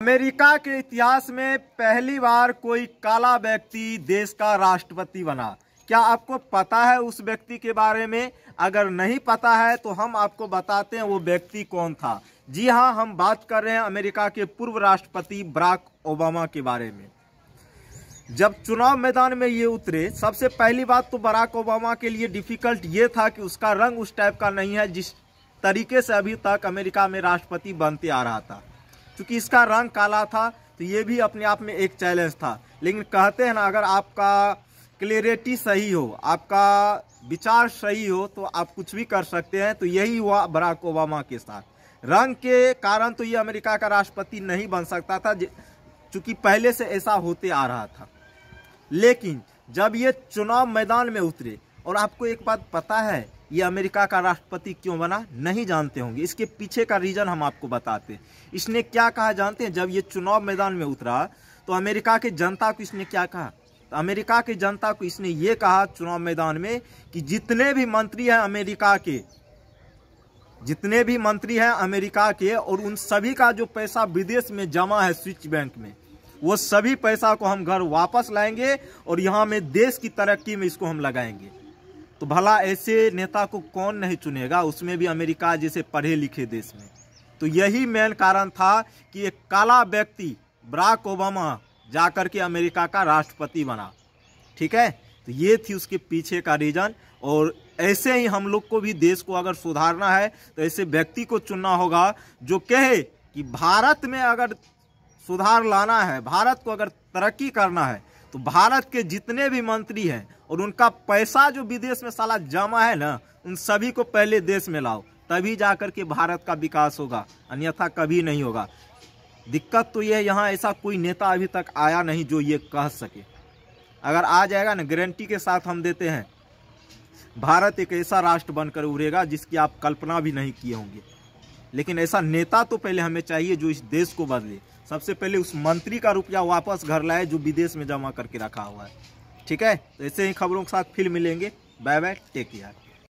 America के इतिहास में पहली बार कोई काला व्यक्ति देश का राष्ट्रपति बना। क्या आपको पता है उस व्यक्ति के बारे में? अगर नहीं पता है तो हम आपको बताते हैं वो व्यक्ति कौन था। जी हाँ, हम बात कर रहे हैं अमेरिका के पूर्व राष्ट्रपति बराक ओबामा के बारे में। जब चुनाव मैदान में ये उतरे, सबसे पहली बात तो बराक ओबामा के लिए डिफिकल्ट ये था कि उसका रंग उस टाइप का नहीं है जिस तरीके से अभी तक अमेरिका में राष्ट्रपति बनते आ रहा था। क्योंकि इसका रंग काला था तो ये भी अपने आप में एक चैलेंज था। लेकिन कहते हैं ना, अगर आपका क्लियरिटी सही हो, आपका विचार सही हो तो आप कुछ भी कर सकते हैं। तो यही हुआ बराक ओबामा के साथ। रंग के कारण तो ये अमेरिका का राष्ट्रपति नहीं बन सकता था, चूंकि पहले से ऐसा होते आ रहा था। लेकिन जब ये चुनाव मैदान में उतरे, और आपको एक बात पता है ये अमेरिका का राष्ट्रपति क्यों बना? नहीं जानते होंगे। इसके पीछे का रीजन हम आपको बताते हैं। इसने क्या कहा जानते हैं? जब ये चुनाव मैदान में उतरा तो अमेरिका के जनता को इसने क्या कहा? तो अमेरिका की जनता को इसने ये कहा चुनाव मैदान में कि जितने भी मंत्री हैं अमेरिका के और उन सभी का जो पैसा विदेश में जमा है स्विस बैंक में, वो सभी पैसा को हम घर वापस लाएंगे और यहाँ में देश की तरक्की में इसको हम लगाएंगे। तो भला ऐसे नेता को कौन नहीं चुनेगा, उसमें भी अमेरिका जैसे पढ़े लिखे देश में। तो यही मेन कारण था कि एक काला व्यक्ति बराक ओबामा जाकर के अमेरिका का राष्ट्रपति बना। ठीक है, तो ये थी उसके पीछे का रीजन। और ऐसे ही हम लोग को भी देश को अगर सुधारना है तो ऐसे व्यक्ति को चुनना होगा जो कहे कि भारत में अगर सुधार लाना है, भारत को अगर तरक्की करना है तो भारत के जितने भी मंत्री हैं और उनका पैसा जो विदेश में साला जमा है ना, उन सभी को पहले देश में लाओ, तभी जाकर के भारत का विकास होगा, अन्यथा कभी नहीं होगा। दिक्कत तो ये यहाँ ऐसा कोई नेता अभी तक आया नहीं जो ये कह सके। अगर आ जाएगा ना, गारंटी के साथ हम देते हैं, भारत एक ऐसा राष्ट्र बनकर उभरेगा जिसकी आप कल्पना भी नहीं किए होंगे। लेकिन ऐसा नेता तो पहले हमें चाहिए जो इस देश को बदले। सबसे पहले उस मंत्री का रुपया वापस घर लाए जो विदेश में जमा करके रखा हुआ है। ठीक है, तो ऐसे ही खबरों के साथ फिर मिलेंगे। Bye bye, take care.